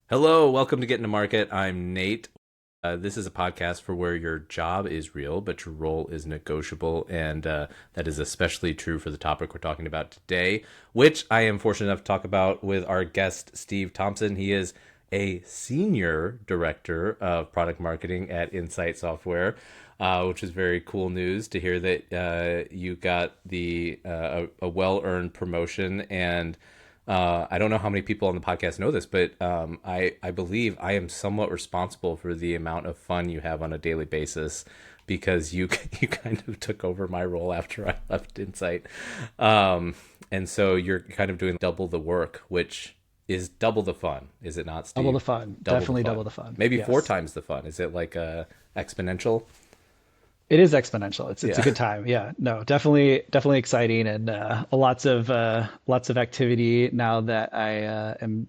Hello, welcome to Gettin to Market. I'm Nate. This is a podcast for where your job is real, but your role is negotiable. And that is especially true for the topic we're talking about today, which I am fortunate enough to talk about with our guest, Steve Thompson. He is a senior director of product marketing at Insight Software, which is very cool news to hear that you got a well-earned promotion. And I don't know how many people on the podcast know this, but I believe I am somewhat responsible for the amount of fun you have on a daily basis because you you kind of took over my role after I left Insight, and so you're kind of doing double the work, which is double the fun, is it not, Double the Steve? fun. Double the Definitely fun, double the fun. maybe four Yes. times the fun. Is it like exponential? It is exponential. It's a Yeah. good time. Yeah. No, definitely exciting and lots of activity now that I am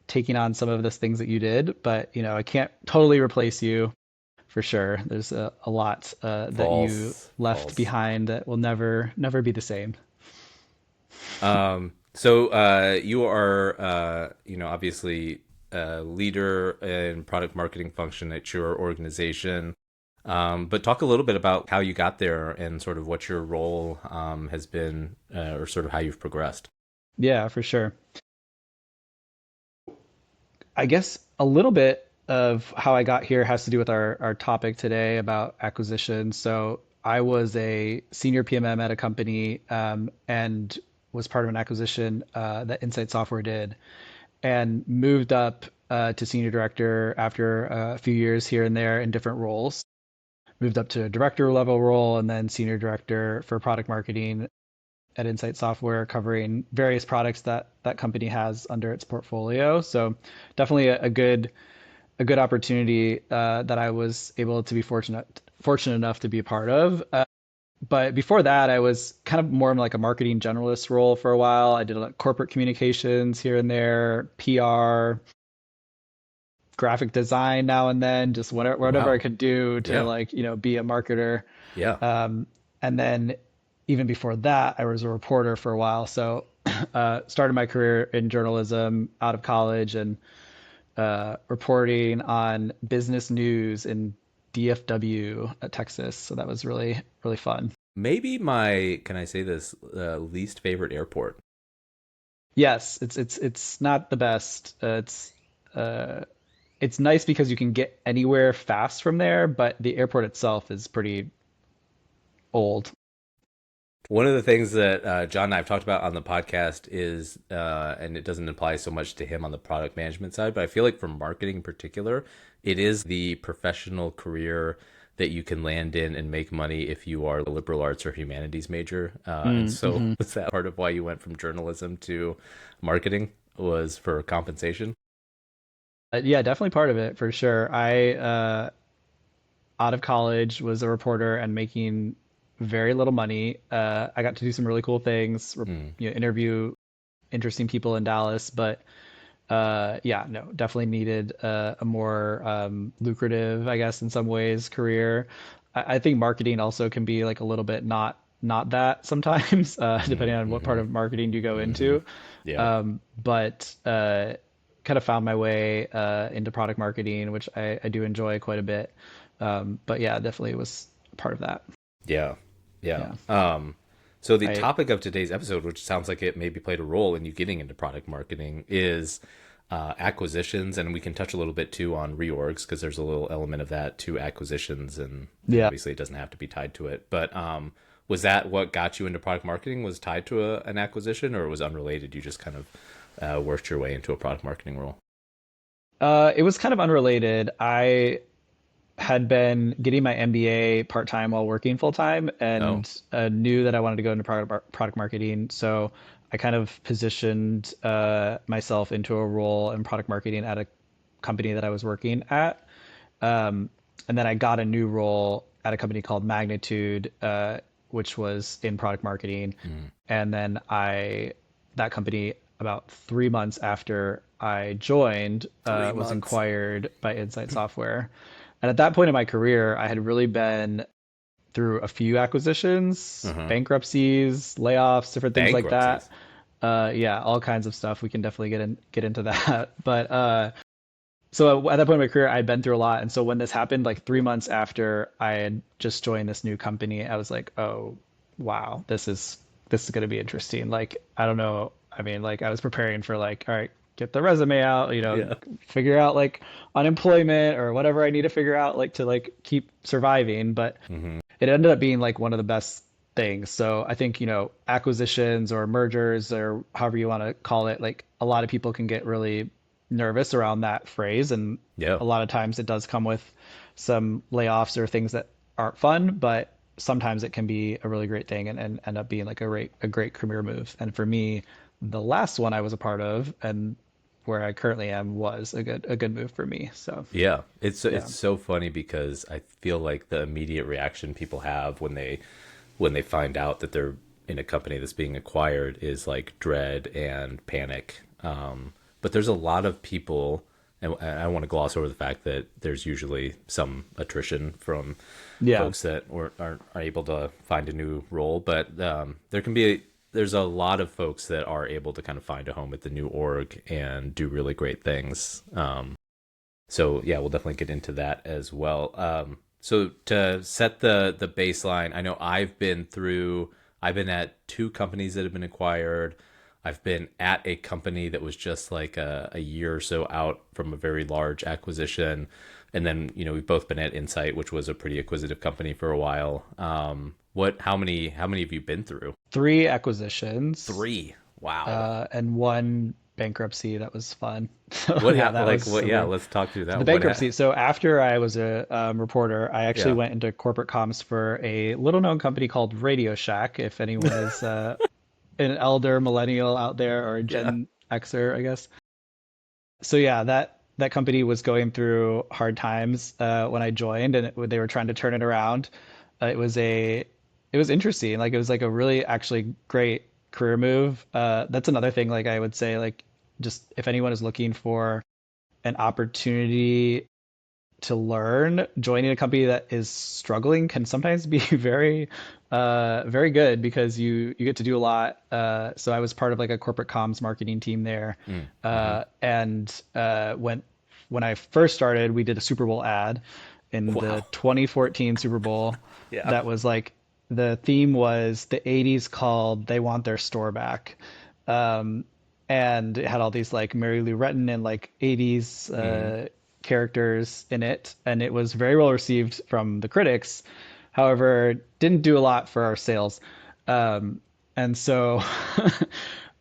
taking on some of those things that you did, but I can't totally replace you for sure. There's a lot that you False, left false. behind that will never be the same. So you are, obviously a leader in product marketing function at your organization. But talk a little bit about how you got there and sort of what your role has been, or sort of how you've progressed. Yeah, for sure. I guess a little bit of how I got here has to do with our topic today about acquisition. So I was a senior PMM at a company and was part of an acquisition that Insight Software did and moved up to senior director after a few years here and there in different roles. Moved up to a director level role and then senior director for product marketing at Insight Software, covering various products that that company has under its portfolio. So definitely a good opportunity that I was able to be fortunate enough to be a part of. But before that, I was kind of more of like a marketing generalist role for a while. I did like corporate communications here and there, PR, graphic design now and then, just whatever I Wow. could do to Yeah. like be a marketer. Yeah. And then even before that, I was a reporter for a while. So started my career in journalism out of college and reporting on business news in DFW, Texas. So that was really fun. Maybe can I say this, least favorite airport. Yes, it's not the best. Uh, it's nice because you can get anywhere fast from there, but the airport itself is pretty old. One of the things that John and I have talked about on the podcast is, and it doesn't apply so much to him on the product management side, but I feel like for marketing in particular, it is the professional career that you can land in and make money if you are a liberal arts or humanities major. And so, Mm-hmm. was that part of why you went from journalism to marketing, was for compensation? Yeah, definitely part of it for sure. I out of college was a reporter and making very little money. I got to do some really cool things, Mm, interview interesting people in Dallas, but yeah, no, definitely needed a more lucrative, I guess, in some ways, career. I think marketing also can be like a little bit not that sometimes, depending on what part mm-hmm, of marketing you go mm-hmm. into. Yeah. But kind of found my way into product marketing, which I do enjoy quite a bit. But yeah, definitely was part of that. Yeah. Yeah. Yeah. So the I topic of today's episode, which sounds like it maybe played a role in you getting into product marketing, is acquisitions, and we can touch a little bit too on reorgs because there's a little element of that to acquisitions, and Yeah. obviously it doesn't have to be tied to it. But was that what got you into product marketing? Was tied to an acquisition, or it was unrelated? You just kind of worked your way into a product marketing role. It was kind of unrelated. I had been getting my MBA part time while working full time Oh. and knew that I wanted to go into product marketing. So I kind of positioned myself into a role in product marketing at a company that I was working at. Um, and then I got a new role at a company called Magnitude, which was in product marketing. Mm. And then that company, about 3 months after I joined, Three was months. acquired by Insight Software. And at that point in my career, I had really been through a few acquisitions, Uh-huh. bankruptcies, layoffs, different things like that. Bankruptcies. Yeah, all kinds of stuff. We can definitely get into that. But So at that point in my career, I'd been through a lot. And so when this happened, like 3 months after I had just joined this new company, I was like, oh, wow, this is going to be interesting. Like, I don't know. I mean, like I was preparing for like, all right, get the resume out, Yeah. figure out like unemployment or whatever I need to figure out like to like keep surviving. But Hmm. it ended up being like one of the best things. So I think, acquisitions or mergers or however you want to call it, like a lot of people can get really nervous around that phrase. And Yeah. a lot of times it does come with some layoffs or things that aren't fun, but sometimes it can be a really great thing and end up being like a great career move. And for me, the last one I was a part of and where I currently am was a good move for me. So Yeah, it's yeah. so funny because I feel like the immediate reaction people have when they find out that they're in a company that's being acquired is like dread and panic. But there's a lot of people, and I don't want to gloss over the fact that there's usually some attrition from Yeah. folks that aren't are able to find a new role. But there's a lot of folks that are able to kind of find a home at the new org and do really great things. So yeah, we'll definitely get into that as well. So to set the baseline, I know I've been at two companies that have been acquired. I've been at a company that was just like a year or so out from a very large acquisition. And then, we've both been at Insight, which was a pretty acquisitive company for a while. How many have you been through? Three acquisitions, Three. Wow. and one bankruptcy. That was fun. So What yeah, that was what, yeah, super. let's talk through So the that. bankruptcy. So after I was a reporter, I actually Yeah. went into corporate comms for a little known company called Radio Shack. If anyone is an elder millennial out there or a Yeah. Gen Xer, I guess. So yeah, that company was going through hard times when I joined, and they were trying to turn it around. It was it was interesting. Like it was like a really actually great career move. That's another thing. Like I would say, like just if anyone is looking for an opportunity to learn, joining a company that is struggling can sometimes be very good because you get to do a lot. So I was part of like a corporate comms marketing team there. Mm, mm-hmm. When I first started, we did a Super Bowl ad in the Wow. 2014 Super Bowl. Yeah. That was like the theme was the 80s called "They Want Their Store Back." Um, and it had all these like Mary Lou Retton and like 80s Mm-hmm. characters in it, and it was very well received from the critics. However, didn't do a lot for our sales. And so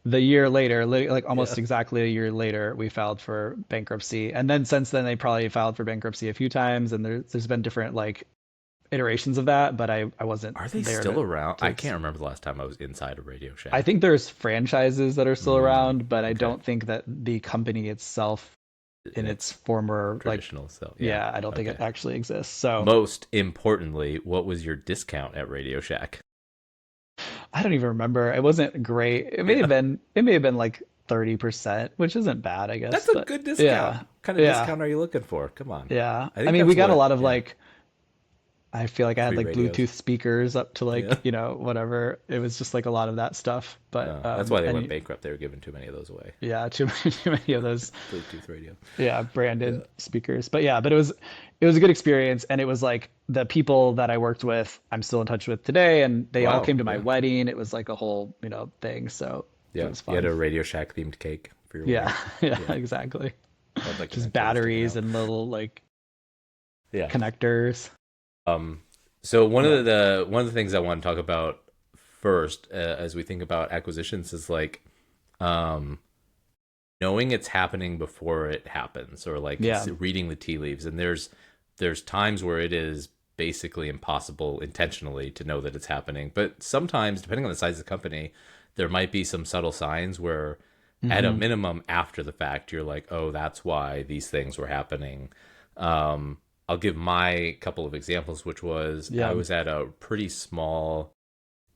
the year later, like Yeah. almost exactly a year later, we filed for bankruptcy. And then since then, they probably filed for bankruptcy a few times, and there's been different like iterations of that, but I wasn't Are they there still around? I to can't remember the last time I was inside a Radio I Shack. think there's franchises that are still Mm, around, but I okay. don't think that the company itself In in its its former like traditional self. Yeah. yeah, I don't think it Okay. actually exists. So Most importantly, what was your discount at Radio Shack? I don't even remember. It wasn't great. Yeah. It may have been like 30%, which isn't bad, I guess. That's a But good discount. yeah. What kind of Yeah. discount are you looking for? Come on. Yeah. I I think mean, we that's got a what, lot of yeah. like I feel like I had Free like radios. Bluetooth speakers up to Yeah. like, whatever. It was just like a lot of that stuff. But That's why they went and bankrupt. They were giving too many of those away. yeah, too many of those Bluetooth radio. yeah, Yeah. branded speakers. But yeah, but it was a good experience, and it was like the people that I worked with, I'm still in touch with today, and they all Wow. came to my Yeah. wedding. It was like a whole, thing. So it Yeah. was You had fun. a Radio Shack themed cake for your Yeah, wedding. yeah, Yeah. exactly. I'd like to Just eventually stick it batteries out. and little like Yeah. connectors. Um, so Yeah. one of the things I want to talk about first, as we think about acquisitions, is like um, knowing it's happening before it happens, or like Yeah. reading the tea leaves. And there's times where it is basically impossible intentionally to know that it's happening. But sometimes, depending on the size of the company, there might be some subtle signs where, at a Hmm. minimum, after the fact, you're like, oh, that's why these things were happening. I'll give my couple of examples, which was I Yeah. was at a pretty small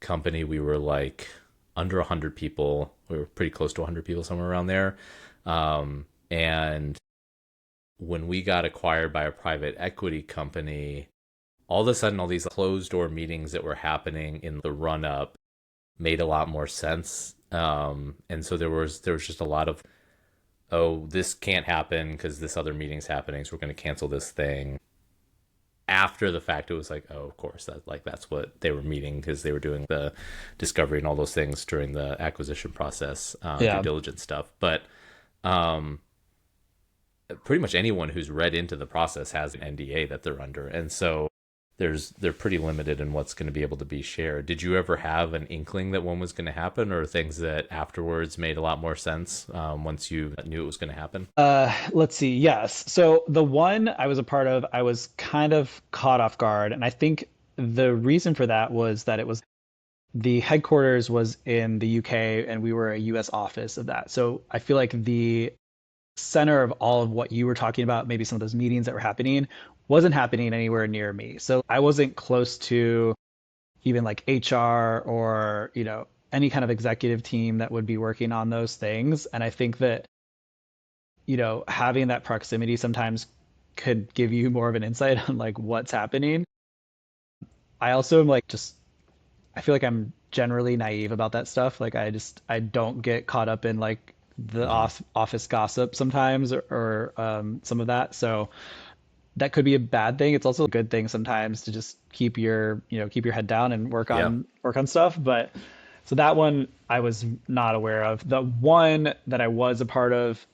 company. We were like under 100 people. We were pretty close to 100 people, somewhere around there. And when we got acquired by a private equity company, all of a sudden, all these closed door meetings that were happening in the run up made a lot more sense. And so there was just a lot of oh, this can't happen because this other meeting's happening, so we're going to cancel this thing. After the fact, it was like, oh, of course, that's what they were meeting because they were doing the discovery and all those things during the acquisition process, due Yeah. diligence stuff. But um, pretty much anyone who's read into the process has an NDA that they're under, and so they're pretty limited in what's going to be able to be shared. Did you ever have an inkling that one was going to happen, or things that afterwards made a lot more sense once you knew it was going to happen? Let's see. Yes. So the one I was a part of, I was kind of caught off guard. And I think the reason for that was that it was the headquarters was in the UK and we were a US office of that. So I feel like the center of all of what you were talking about, maybe some of those meetings that were happening, wasn't happening anywhere near me. So I wasn't close to even like HR or, any kind of executive team that would be working on those things. And I think that having that proximity sometimes could give you more of an insight on like what's happening. I also am like just I feel like I'm generally naive about that stuff. Like I don't get caught up in like the Mm-hmm. office gossip sometimes or some of that. So that could be a bad thing. It's also a good thing sometimes to just keep your head down and Yeah. work on stuff. But so that one I was not aware of. The one that I was a part of,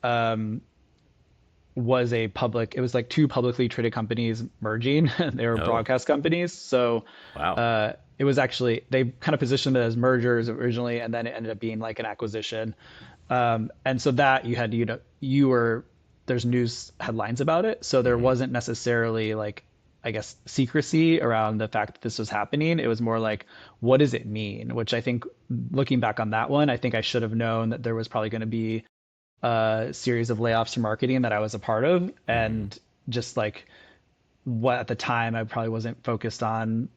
was it was like two publicly traded companies merging. They were Oh, broadcast companies. So wow. it was actually, they kind of positioned it as mergers originally, and then it ended up being like an acquisition. And so that you had, there's news headlines about it. So there Mm-hmm. wasn't necessarily like, I guess, secrecy around the fact that this was happening. It was more like, what does it mean? Which I think looking back on that one, I think I should have known that there was probably going to be a series of layoffs in marketing that I was a part of. Mm-hmm. And just like what at the time I probably wasn't focused on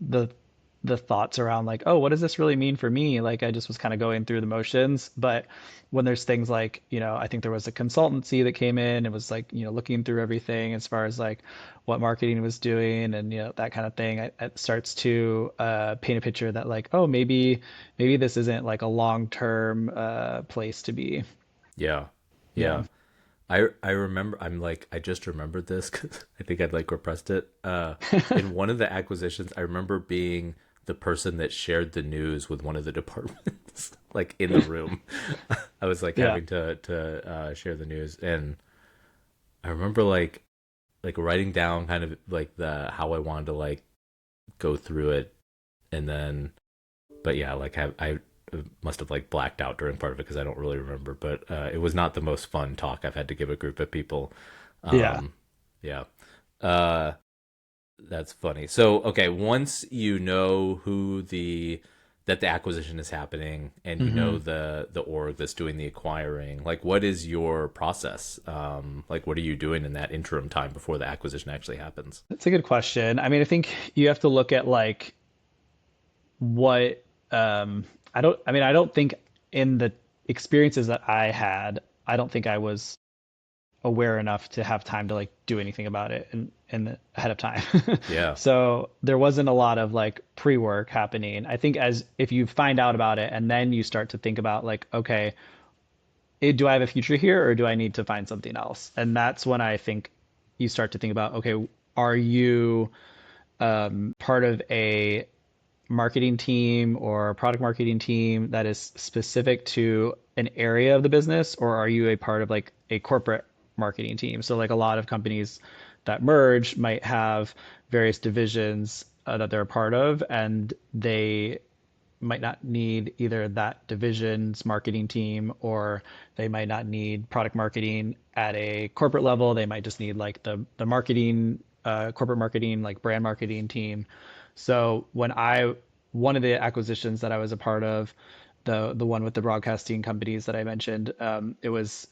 the thoughts around like, oh, what does this really mean for me? Like I just was kind of going through the motions. But when there's things like, I think there was a consultancy that came in and was like, looking through everything as far as like what marketing was doing and that kind of thing, it starts to paint a picture that like, oh, maybe this isn't like a long-term place to be. Yeah. Yeah. Yeah. I remember, I just remembered this because I think I'd like repressed it. In one of the acquisitions, I remember being the person that shared the news with one of the departments, like in the room. I was like Yeah. having to share the news, and I remember like writing down kind of like the how I wanted to like go through it, and then but yeah, like I must have like blacked out during part of it because I don't really remember. But it was not the most fun talk I've had to give a group of people. Yeah. Um, yeah, uh, that's funny. So okay, once you know who the that the acquisition is happening and you know Hmm. the org that's doing the acquiring, like what is your process? Like what are you doing in that interim time before the acquisition actually happens? That's a good question. I mean, I think you have to look at like what I don't think in the experiences that I had, I don't think I was aware enough to have time to like do anything about it and ahead of time. Yeah. So there wasn't a lot of like pre-work happening. I think as if you find out about it and then you start to think about like, okay, do I have a future here or do I need to find something else? And that's when I think you start to think about, okay, are you part of a marketing team or product marketing team that is specific to an area of the business, or are you a part of like a corporate marketing team? So like a lot of companies that merge might have various divisions that they're a part of, and they might not need either that division's marketing team or they might not need product marketing at a corporate level. They might just need like the marketing, corporate marketing, like brand marketing team. So one of the acquisitions that I was a part of, the one with the broadcasting companies that I mentioned, it was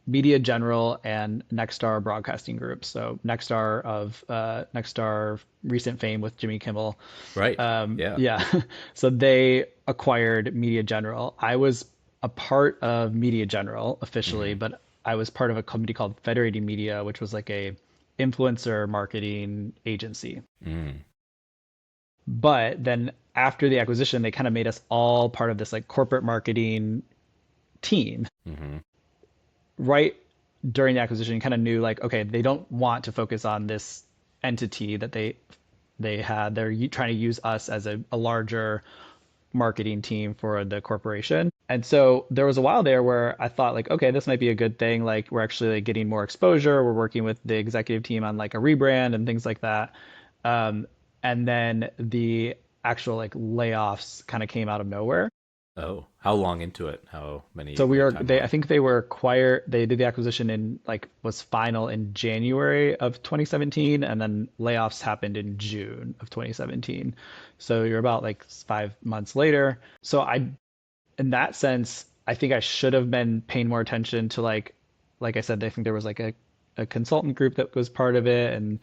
Media General and Nexstar Broadcasting Group. So Nexstar recent fame with Jimmy Kimmel. Right. Yeah. Yeah. So they acquired Media General. I was a part of Media General officially, Hmm. but I was part of a company called Federated Media, which was like a influencer marketing agency. Mm. But then after the acquisition, they kind of made us all part of this like corporate marketing team. Hmm. right during the acquisition, you kind of knew like, okay, they don't want to focus on this entity that they had. They're trying to use us as a larger marketing team for the corporation. And so there was a while there where I thought like, okay, this might be a good thing. Like we're actually like getting more exposure. We're working with the executive team on like a rebrand and things like that. Um, and then the actual like layoffs kind of came out of nowhere. Oh, how long into it? How So many we are they I timeline? think they were acquired they did the acquisition in like was final in January of 2017 and then layoffs happened in June of 2017. So you're about like 5 months later. So I in that sense, I think I should have been paying more attention to like I said, I think there was like a consultant group that was part of it, and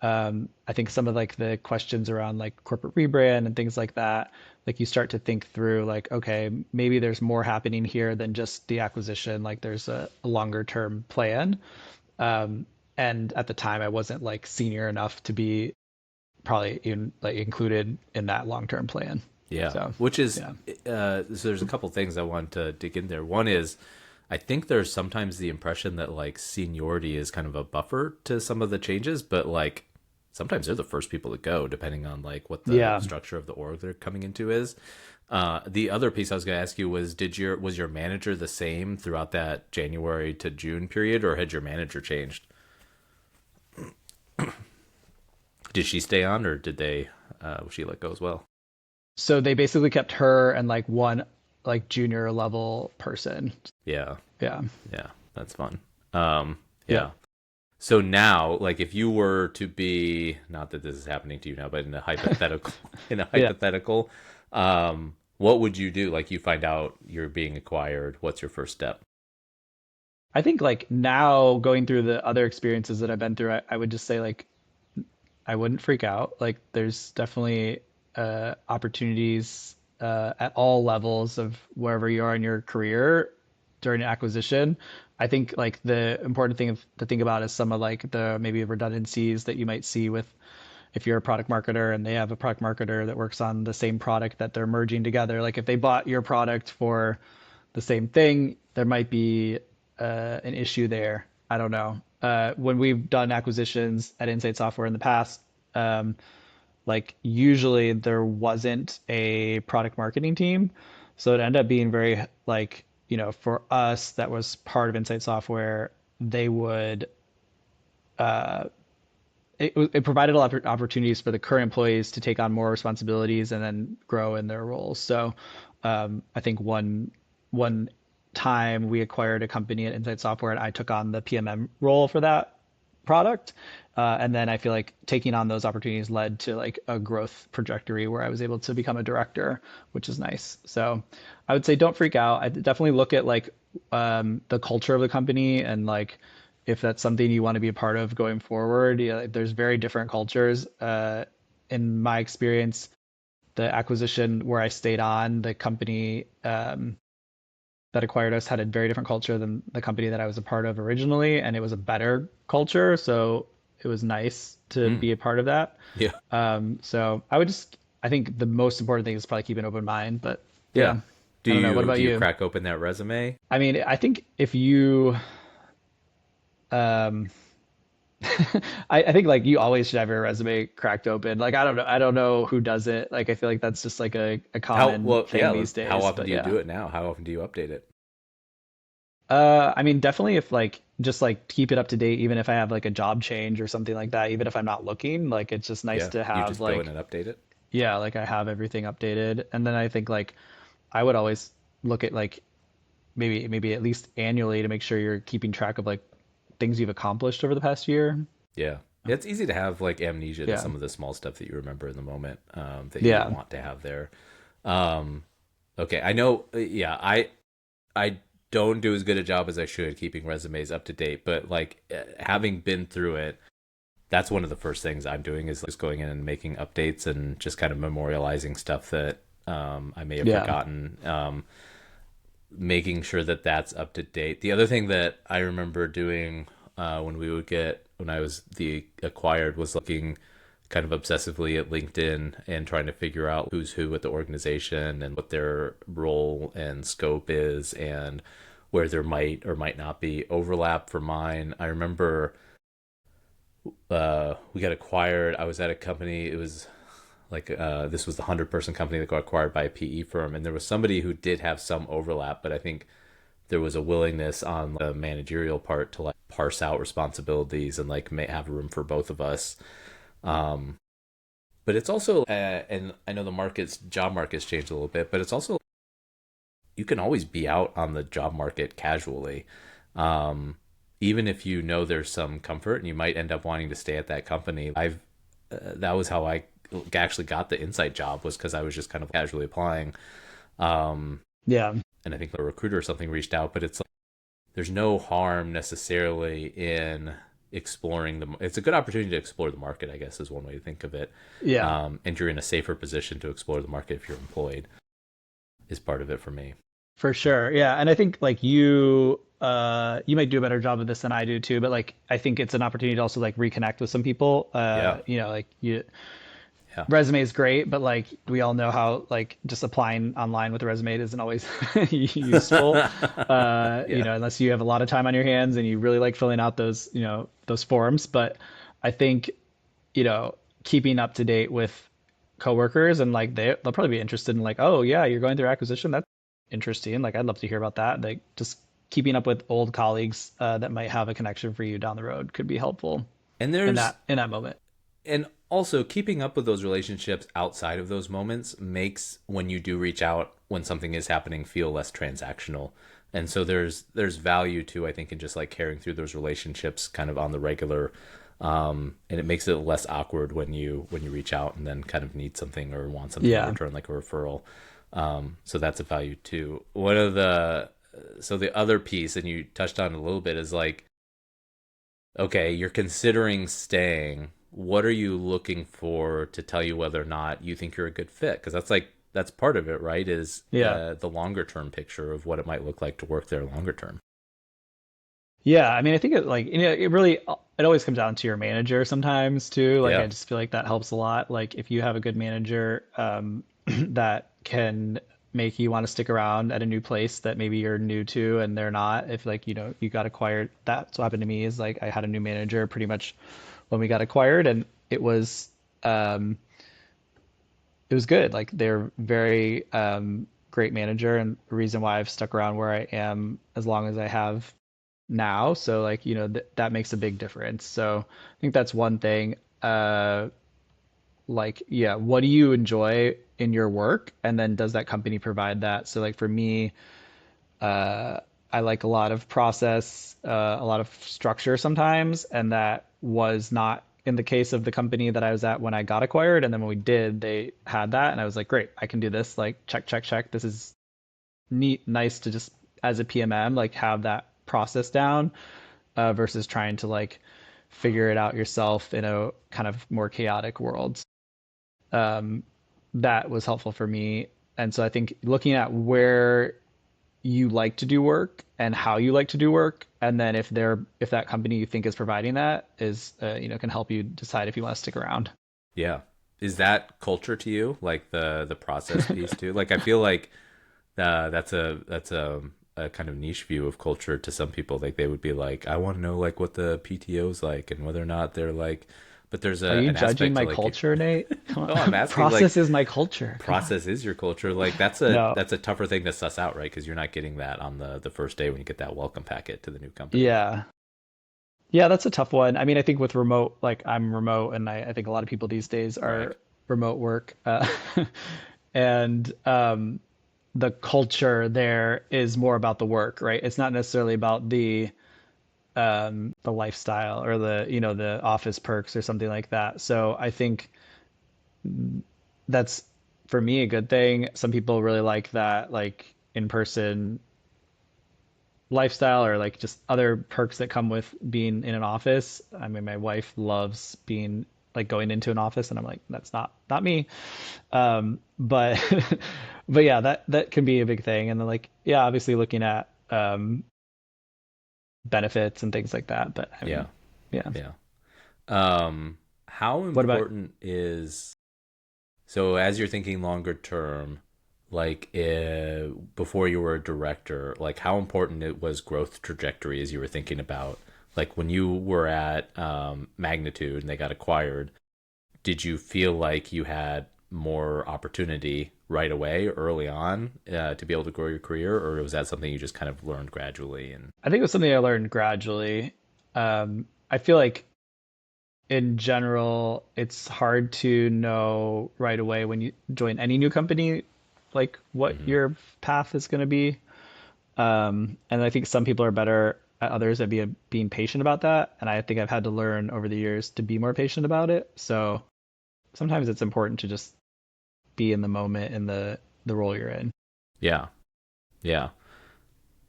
Hmm. I think some of like the questions around like corporate rebrand and things like that, like you start to think through like, okay, maybe there's more happening here than just the acquisition. Like there's a longer term plan. Um, and at the time, I wasn't like senior enough to be probably even like included in that long term plan. Yeah, So which is yeah. so there's a couple things I want to dig in there. One is I think there's sometimes the impression that like seniority is kind of a buffer to some of the changes, but like sometimes they're the first people to go depending on like what the Yeah. structure of the org they're coming into is. The other piece I was going to ask you was was your manager the same throughout that January to June period, or had your manager changed? Did she stay on, or did they was she let go as well? So they basically kept her and like one like junior level person. Yeah, Yeah. yeah, that's fun. Um, Yeah. yeah. So now, like, if you were to be, not that this is happening to you now, but in a hypothetical, in a Yeah. hypothetical, what would you do? Like, you find out you're being acquired. What's your first step? I think like now going through the other experiences that I've been through, I would just say like I wouldn't freak out. Like there's definitely opportunities at all levels of wherever you are in your career during acquisition. I think like the important thing to think about is some of like the maybe redundancies that you might see with if you're a product marketer and they have a product marketer that works on the same product that they're merging together. Like if they bought your product for the same thing, there might be an issue there. I don't know. When we've done acquisitions at Insight Software in the past, um, like usually there wasn't a product marketing team, so it ended up being very like for us that was part of Insight Software, they would it provided a lot of opportunities for the current employees to take on more responsibilities and then grow in their roles. So I think one time we acquired a company at Insight Software and I took on the PMM role for that product. And then I feel like taking on those opportunities led to like a growth trajectory where I was able to become a director, which is nice. So I would say don't freak out. I definitely look at like the culture of the company and like if that's something you want to be a part of going forward. Yeah, like, there's very different cultures. In my experience, the acquisition where I stayed on, the company that acquired us had a very different culture than the company that I was a part of originally, and it was a better culture. So it was nice to Hmm. be a part of that. Yeah. So I think the most important thing is probably keep an open mind. But Yeah. yeah, I don't know. What Do about you you? crack open that resume? I mean, I think if you, um, I think like you always should have your resume cracked open. Like I don't know who does it. Like I feel like that's just like a How common well? Yeah. thing these How days. often But do you yeah. do it now? How often do you update it? I mean, definitely if like just like keep it up to date, even if I have like a job change or something like that, even if I'm not looking, like it's just nice Yeah. to You have just go in like, and update it. yeah, like I have everything updated. And then I think like I would always look at like maybe at least annually to make sure you're keeping track of like things you've accomplished over the past year. Yeah. It's easy to have like amnesia to Yeah. some of the small stuff that you remember in the moment that you Yeah. want to have there. Um, okay, I know. Yeah, I don't do as good a job as I should keeping resumes up to date, but like having been through it, that's one of the first things I'm doing is just going in and making updates and just kind of memorializing stuff that I may have Yeah. forgotten. Making sure that that's up to date. The other thing that I remember doing when I was the acquired was looking kind of obsessively at LinkedIn and trying to figure out who's who at the organization and what their role and scope is and where there might or might not be overlap. For mine, I remember we got acquired. I was at a company. It was like this was the 100-person company that got acquired by a PE firm, and there was somebody who did have some overlap, but I think there was a willingness on the managerial part to like parse out responsibilities and like may have room for both of us. Um, but it's also, and I know the job market's changed a little bit, but it's also, you can always be out on the job market casually. Um, Even if you know there's some comfort and you might end up wanting to stay at that company. That was how I actually got the Insight job, was because I was just kind of casually applying. Um, Yeah. and I think a recruiter or something reached out, but it's like, there's no harm necessarily in exploring it's a good opportunity to explore the market, I guess, is one way to think of it. Yeah. And you're in a safer position to explore the market if you're employed, is part of it for me. For sure. Yeah. And I think like you might do a better job of this than I do too, but like I think it's an opportunity to also like reconnect with some people. Yeah. Like you Yeah. resume is great, but like we all know how like just applying online with a resume isn't always useful. Yeah. Unless you have a lot of time on your hands and you really like filling out those forms. But I think, keeping up to date with coworkers and like they'll probably be interested in like, oh yeah, you're going through acquisition. That's interesting. Like I'd love to hear about that. Like just keeping up with old colleagues that might have a connection for you down the road could be helpful And in there's that moment. and also keeping up with those relationships outside of those moments makes when you do reach out when something is happening feel less transactional. And so there's value to, I think, in just like carrying through those relationships kind of on the regular. And it makes it less awkward when you reach out and then kind of need something or want something in Yeah. return, like a referral. So that's a value too. So the other piece, and you touched on it a little bit, is like, okay, you're considering staying. What are you looking for to tell you whether or not you think you're a good fit? Because that's part of it, right? Is Yeah. the longer term picture of what it might look like to work there longer term. Yeah, I mean, I think it always comes down to your manager sometimes too. Like Yeah, I just feel like that helps a lot. Like if you have a good manager that can make you want to stick around at a new place that maybe you're new to and they're not. If like, you got acquired, that's what happened to me is like I had a new manager pretty much when we got acquired and um it was good. Like they're very great manager and the reason why I've stuck around where I am as long as I have now. So like, that makes a big difference. So I think that's one thing. Like, yeah, what do you enjoy in your work? And then does that company provide that? So like for me, I like a lot of process, a lot of structure sometimes, and that was not in the case of the company that I was at when I got acquired. And then when we did, they had that, and I was like, great, I can do this. Like, check, check, check. This is neat, nice to just as a PMM like have that process down versus trying to like figure it out yourself in a kind of more chaotic world. Um, that was helpful for me. And so I think looking at where you like to do work and how you like to do work, and then if that company you think is providing that is can help you decide if you want to stick around. yeah. Is that culture to you, like the process piece too? Like I feel like that's a kind of niche view of culture to some people. Like they would be like, I want to know like what the PTO's like and whether or not they're like. But there's Are you an judging aspect to my like, culture, Nate? Come no, I'm on. asking like, Process is my culture. Come on. process is your culture. Like that's a No. that's a tougher thing to suss out, right? Because you're not getting that on the first day when you get that welcome packet to the new company. Yeah. Yeah, that's a tough one. I mean, I think with remote, like I'm remote, and I think a lot of people these days Brag. are remote work. And the culture there is more about the work, right? It's not necessarily about the lifestyle or the office perks or something like that. So I think that's for me a good thing. Some people really like that, like in person lifestyle or like just other perks that come with being in an office. I mean, my wife loves being like going into an office and I'm like, that's not me. But but yeah, that can be a big thing. And then like, yeah, obviously looking at benefits and things like that. But I Yeah, mean, yeah. yeah. How What about important is, so as you're thinking longer term, like before you were a director, like how important it was growth trajectory as you were thinking about, like when you were at Magnitude and they got acquired, did you feel like you had more opportunity right away early on to be able to grow your career, or was that something you just kind of learned gradually? And I think it was something I learned gradually. I feel like in general, it's hard to know right away when you join any new company, like what hmm your path is going to be. And I think some people are better at others at being patient about that. And I think I've had to learn over the years to be more patient about it. So sometimes it's important to just be in the moment in the role you're in. yeah, yeah.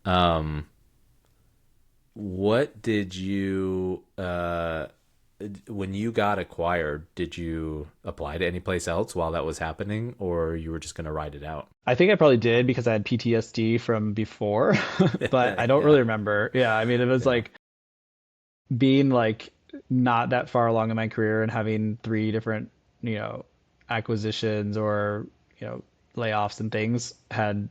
Um, what did you when you got acquired, did you apply to any place else while that was happening, or you were just going to ride it out? I think I probably did because I had PTSD from before, but I don't Yeah, really remember. Yeah, I mean, it was yeah. like being like not that far along in my career and having three different, you know, acquisitions or, you know, layoffs and things had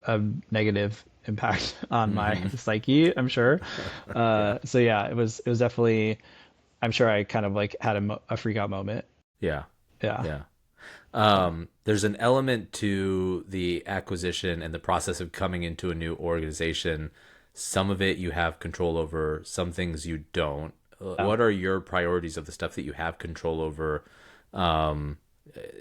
a negative impact on my hmm psyche, I'm sure. Yeah, So yeah, it was definitely, I'm sure I kind of like had a freak out moment. yeah, Yeah. yeah. So, There's an element to the acquisition and the process of coming into a new organization. Some of it you have control over, some things you don't. yeah. What are your priorities of the stuff that you have control over? Um,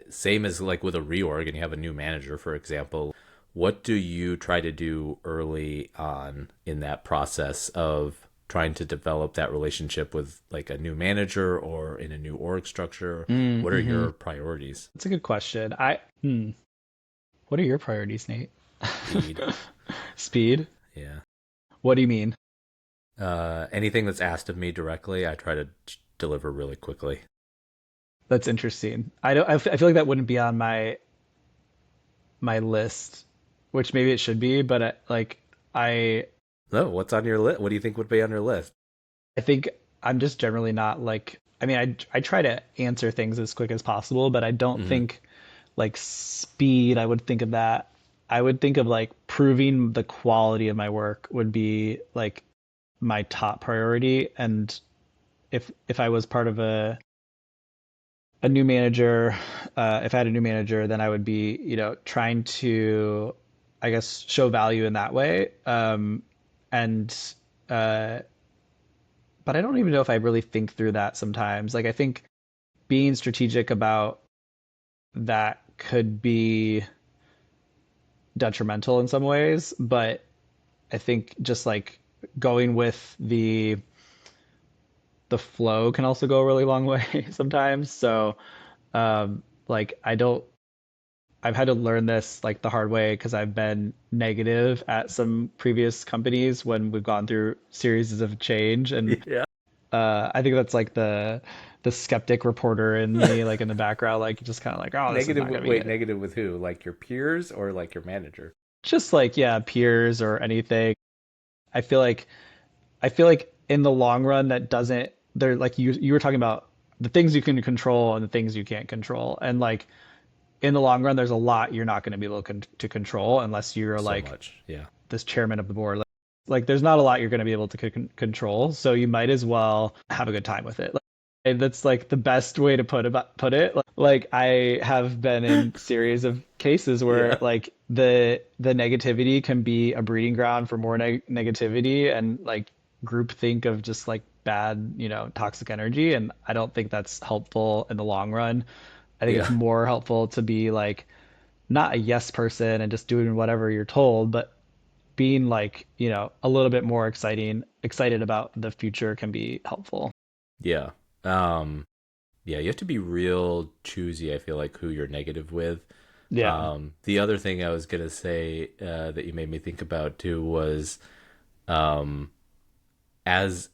Same as like with a reorg and you have a new manager, for example. What do you try to do early on in that process of trying to develop that relationship with like a new manager or in a new org structure? What are Mm-hmm. your priorities? That's a good question. What are your priorities, Nate? Speed. Speed? Yeah. What do you mean? Anything that's asked of me directly, I try to deliver really quickly. That's interesting. I don't. I feel like that wouldn't be on my list, which maybe it should be, but I No, what's on your list? What do you think would be on your list? I think I'm just generally not like. I mean, I try to answer things as quick as possible, but I don't hmm think like speed. I would think of that. I would think of like proving the quality of my work would be like my top priority. And if I was part of a new manager, if I had a new manager, then I would be, you know, trying to, I guess, show value in that way. And, uh, but I don't even know if I really think through that sometimes. Like, I think being strategic about that could be detrimental in some ways, but I think just like going with the flow can also go a really long way sometimes. So, like, I've had to learn this like the hard way because I've been negative at some previous companies when we've gone through series of change, and Yeah. I think that's like the skeptic reporter in me, like in the background, like just kind of like, oh, this is Negative. not gonna be Wait, it. negative with who? Like your peers or like your manager? Just like yeah, peers or anything. I feel like I feel like in the long run that doesn't. They're like you were talking about the things you can control and the things you can't control, and like in the long run, there's a lot you're not going to be able to control unless you're So like much. Yeah. this chairman of the board. Like there's not a lot you're going to be able to control, so you might as well have a good time with it. Like, and that's like the best way to put it. Like I have been in series of cases where Yeah. like the negativity can be a breeding ground for more negativity and like groupthink of just like bad, you know, toxic energy. And I don't think that's helpful in the long run. I think it's Yeah. more helpful to be like not a yes person and just doing whatever you're told, but being like, you know, a little bit more excited about the future can be helpful. Yeah. Um, yeah, you have to be real choosy, I feel like, who you're negative with. Yeah. The other thing I was gonna say that you made me think about too was um, as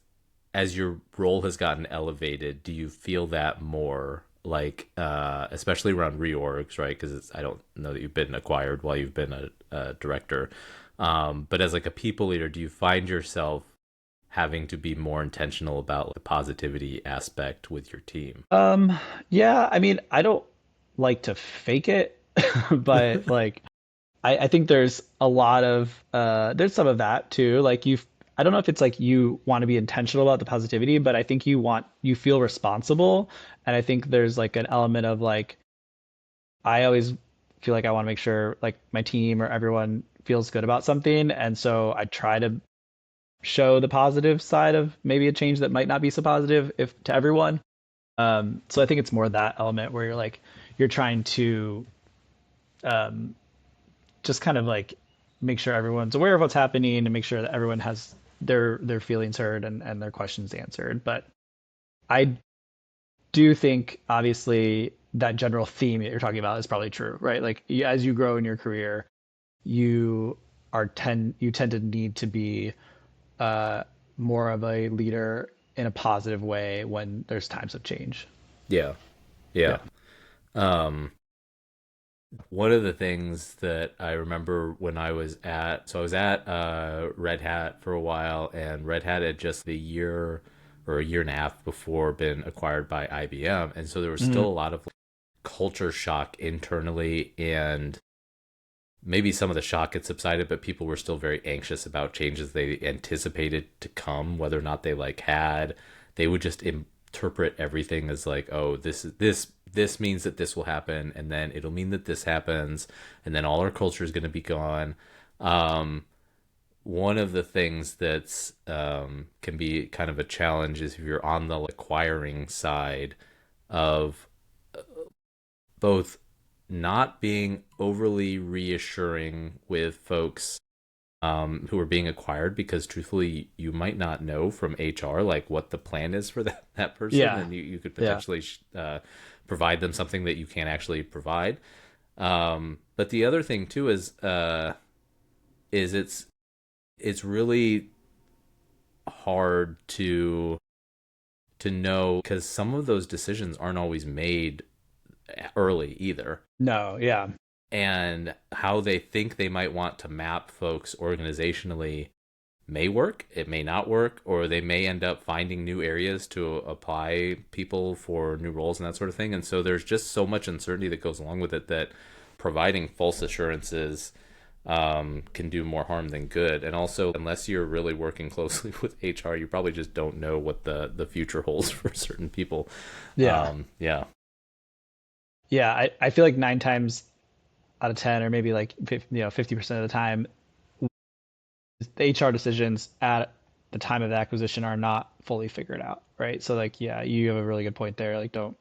as your role has gotten elevated, do you feel that more? Like, especially around reorgs, right? Because I don't know that you've been acquired while you've been a director. But as like a people leader, do you find yourself having to be more intentional about the positivity aspect with your team? Um, yeah, I mean, I don't like to fake it. But like I think there's a lot of there's some of that too. Like I don't know if it's like you want to be intentional about the positivity, but I think you feel responsible. And I think there's like an element of like I always feel like I want to make sure like my team or everyone feels good about something. And so I try to show the positive side of maybe a change that might not be so positive if to everyone. So I think it's more that element where you're trying to um, just kind of like make sure everyone's aware of what's happening and make sure that everyone has their feelings heard and their questions answered. But I do think obviously that general theme that you're talking about is probably true, right? Like as you grow in your career, you you tend to need to be uh, more of a leader in a positive way when there's times of change. Yeah. Yeah. Yeah. Um, One of the things that I remember when I was at Red Hat for a while, and Red Hat had just the year or a year and a half before been acquired by IBM. And so there was still Mhm. a lot of culture shock internally, and maybe some of the shock had subsided, but people were still very anxious about changes they anticipated to come, whether or not they would just interpret everything as like, oh, this means that this will happen, and then it'll mean that this happens, and then all our culture is going to be gone. Um, One of the things that's can be kind of a challenge is if you're on the acquiring side of both not being overly reassuring with folks who are being acquired, because truthfully you might not know from HR like what the plan is for that person, Yeah. and you could Yeah. potentially provide them something that you can't actually provide. But the other thing too is it's really hard to know, because some of those decisions aren't always made early either, No. Yeah. and how they think they might want to map folks organizationally may work, it may not work, or they may end up finding new areas to apply people for new roles and that sort of thing. And so there's just so much uncertainty that goes along with it that providing false assurances can do more harm than good. And also, unless you're really working closely with HR, you probably just don't know what the future holds for certain people. Yeah. Yeah. Yeah. I feel like 9 times out of 10, or maybe like 50% of the time, the HR decisions at the time of the acquisition are not fully figured out, right? So like, yeah, you have a really good point there. Like, don't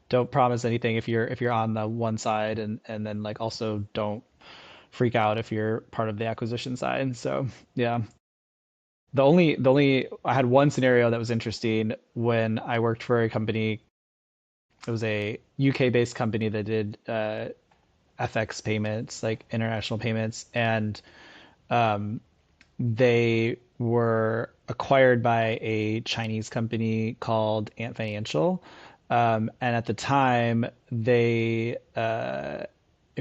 don't promise anything if you're on the one side, and then like also don't freak out if you're part of the acquisition side. So yeah, the only I had one scenario that was interesting when I worked for a company. It was a UK based company that did FX payments, like international payments, and um, they were acquired by a Chinese company called Ant Financial. And at the time, it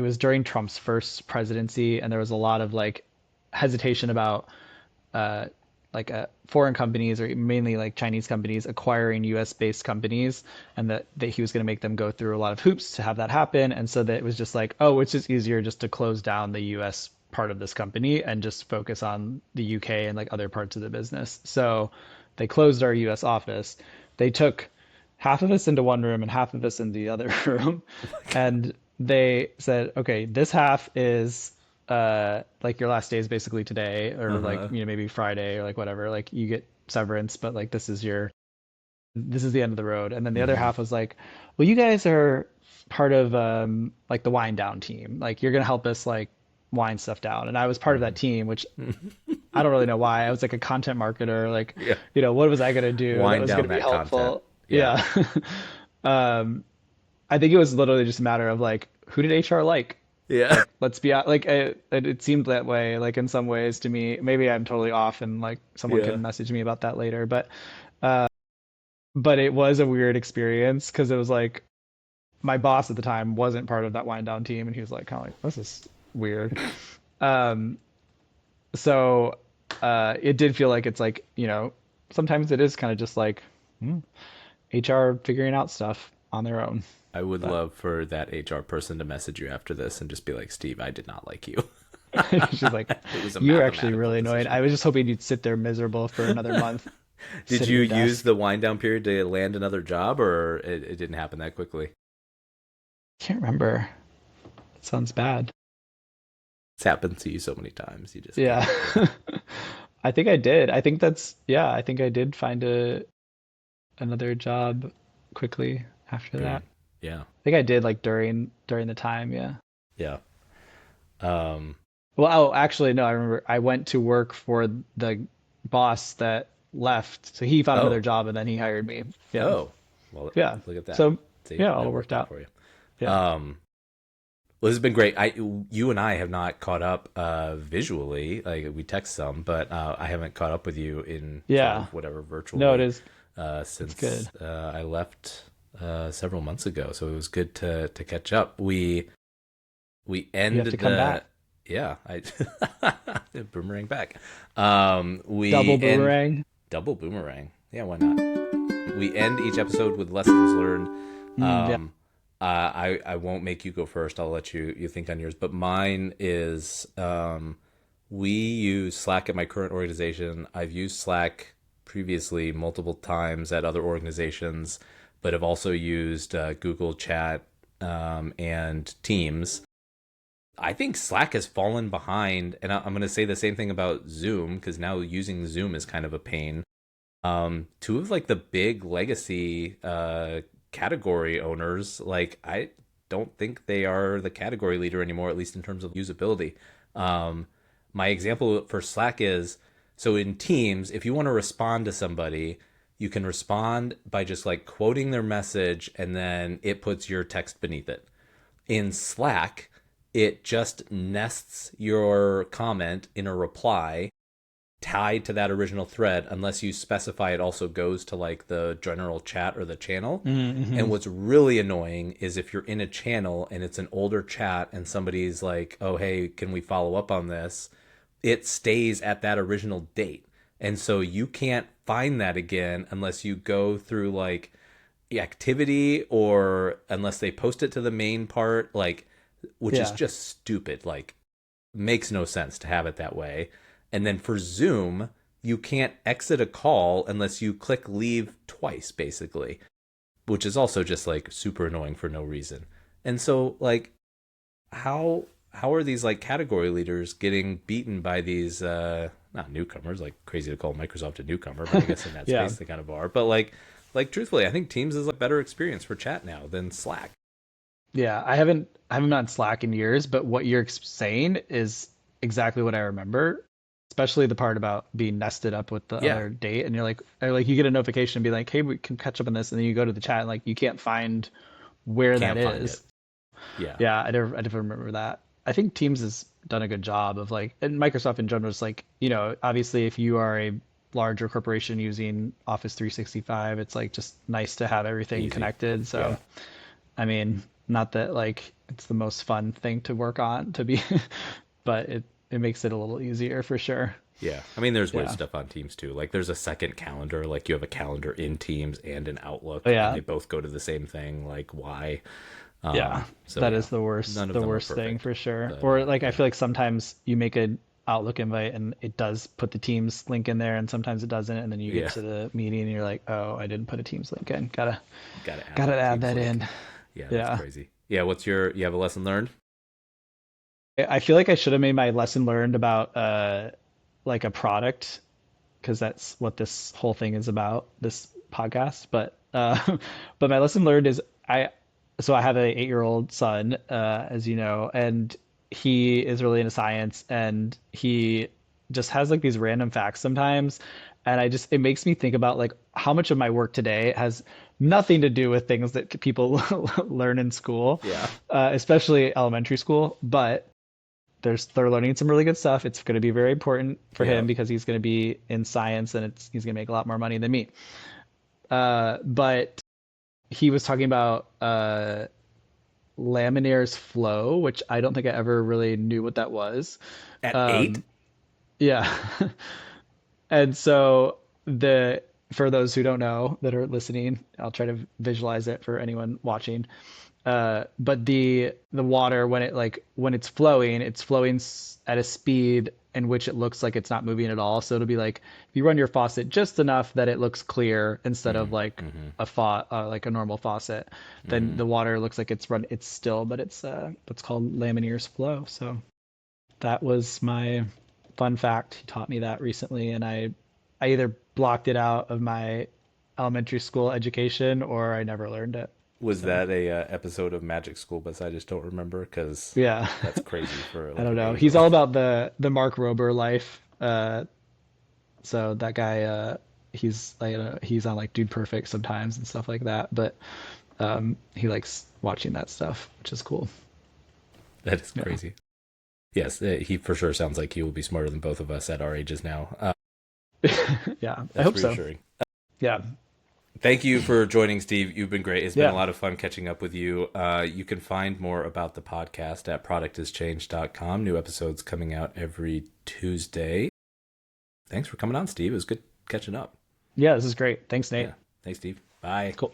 was during Trump's first presidency, and there was a lot of like hesitation about uh, foreign companies, or mainly like Chinese companies, acquiring U.S. based companies, and that he was going to make them go through a lot of hoops to have that happen. And so that it was just like, oh, it's just easier just to close down the U.S. part of this company and just focus on the UK and like other parts of the business. So they closed our US office. They took half of us into one room and half of us in the other room. And they said, okay, this half is like your last day is basically today, or like Uh-huh. maybe Friday, or like whatever, like you get severance, but like this is the end of the road. And then the other Hmm. half was like, well, you guys are part of like the wind down team, like you're gonna help us like wind stuff down. And I was part of that Hmm. team, which I don't really know why. I was like a content marketer, like, Yeah. what was I gonna do that Wind was gonna down be that content. helpful? Yeah. Yeah. um I think it was literally just a matter of like, who did HR like? Yeah. Like, let's be out. Like, it seemed that way. Like, in some ways, to me, maybe I'm totally off, and like someone Yeah. can message me about that later. But it was a weird experience because it was like my boss at the time wasn't part of that wind down team, and he was like, kind of like, this is weird. Um, so it did feel like it's like, sometimes it is kind of just like HR figuring out stuff, on their own. I would But love for that HR person to message you after this and just be like, Steve, I did not like you. she's like, It was a "You were actually mathematical really annoying. I decision. was just hoping you'd sit there miserable for another month, Did sit at you your use desk." the wind down period to land another job, or it didn't happen that quickly? Can't remember. It sounds bad. It's happened to you so many times. You just Yeah. can't. Yeah. I think I did. I think that's yeah, I think I did find a another job quickly after that. Great. Yeah. I think I did like during the time, yeah. Yeah. Um, Well, oh, actually no, I remember I went to work for the boss that left. So he found another oh, job and then he hired me. Yeah. oh, well, Yeah. look at that. So See, yeah, all that worked worked out out. for you. Yeah. Um, well, this has been great. You and I have not caught up visually. Like we text some, but I haven't caught up with you in sort Yeah. of whatever No, it virtually is. It's since good. I left several months ago. So it was good to catch up. We You end have to come the back. yeah, I boomerang back. Double We end boomerang. double boomerang. Yeah, why not? We end each episode with lessons learned. Yeah. Um, I won't make you go first. I'll let you think on yours. But mine is we use Slack at my current organization. I've used Slack previously multiple times at other organizations, but have also used Google Chat and Teams. I think Slack has fallen behind, and I'm going to say the same thing about Zoom because now using Zoom is kind of a pain. Two of like the big legacy category owners, like I don't think they are the category leader anymore, at least in terms of usability. Um, my example for Slack is so in Teams, if you want to respond to somebody, you can respond by just like quoting their message and then it puts your text beneath it. In Slack, it just nests your comment in a reply tied to that original thread unless you specify it also goes to like the general chat or the channel. Mm-hmm. And what's really annoying is if you're in a channel and it's an older chat and somebody's like, "Oh, hey, can we follow up on this?" It stays at that original date. And so you can't find that again unless you go through like the activity or unless they post it to the main part, like which is Yeah. just stupid. Like makes no sense to have it that way. And then for Zoom, you can't exit a call unless you click leave twice, basically, which is also just like super annoying for no reason. And so like how are these like category leaders getting beaten by these not newcomers, like crazy to call Microsoft a newcomer, but I guess in that Yeah. space they kind of are. But like truthfully, I think Teams is a better experience for chat now than Slack. Yeah. I haven't been on Slack in years, but what you're saying is exactly what I remember, especially the part about being nested up with the Yeah, other date. And you're like, or like you get a notification and be like, hey, we can catch up on this. And then you go to the chat and like you can't find where that can't find it. is. Yeah. Yeah, I never remember that. I think Teams has done a good job of like, and Microsoft in general is like, obviously if you are a larger corporation using Office 365, it's like just nice to have everything Easy. connected. Yeah. So, I mean, not that like it's the most fun thing to work on to be, but it makes it a little easier for sure. Yeah. I mean, there's weird Yeah. stuff on Teams too. Like there's a second calendar, like you have a calendar in Teams and in But Outlook, and yeah, they both go to the same thing. Like why? yeah, So that yeah, is the worst none of the them are worst thing perfect. for sure. But Or like I yeah, feel like sometimes you make an Outlook invite and it does put the Teams link in there and sometimes it doesn't and then you get yeah, to the meeting and you're like, "Oh, I didn't put a Teams link in. Gotta got to add gotta that add Teams that link. in." Yeah, that's Yeah. crazy. Yeah, what's your? You have a lesson learned? I feel like I should have made my lesson learned about like a product because that's what this whole thing is about, this podcast. But but my lesson learned is I have a 8-year-old son, as you know, and he is really into science and he just has like these random facts sometimes. And it makes me think about like how much of my work today has nothing to do with things that people learn in school, Yeah, especially elementary school, but they're learning some really good stuff. It's going to be very important for yeah. him because he's going to be in science and he's going to make a lot more money than me. But he was talking about Laminaire's flow, which I don't think I ever really knew what that was. At eight? Um, yeah. And so the for those who don't know that are listening, I'll try to visualize it for anyone watching. But the water when it's flowing at a speed in which it looks like it's not moving at all. So it'll be like if you run your faucet just enough that it looks clear instead of like Mm-hmm. like a normal faucet, then Mm-hmm. the water looks like it's still, but it's what's called Laminier's flow. So that was my fun fact. He taught me that recently, and I either blocked it out of my elementary school education or I never learned it. Was So that a episode of Magic School Bus? I just don't remember because yeah, that's crazy for I like don't an know. 8 year He's old. all about the Mark Rober life. So that guy, he's like he's on like Dude Perfect sometimes and stuff like that. But he likes watching that stuff, which is cool. That is Yeah, crazy. Yes, he for sure sounds like he will be smarter than both of us at our ages now. yeah. I That's hope so. reassuring. Yeah, Thank you for joining, Steve. You've been great. It's been a yeah, lot of fun catching up with you. You can find more about the podcast at productischange.com. New episodes coming out every Tuesday. Thanks for coming on, Steve. It was good catching up. yeah. This is great. Thanks, Nate. Yeah. Thanks, Steve. Bye. Cool.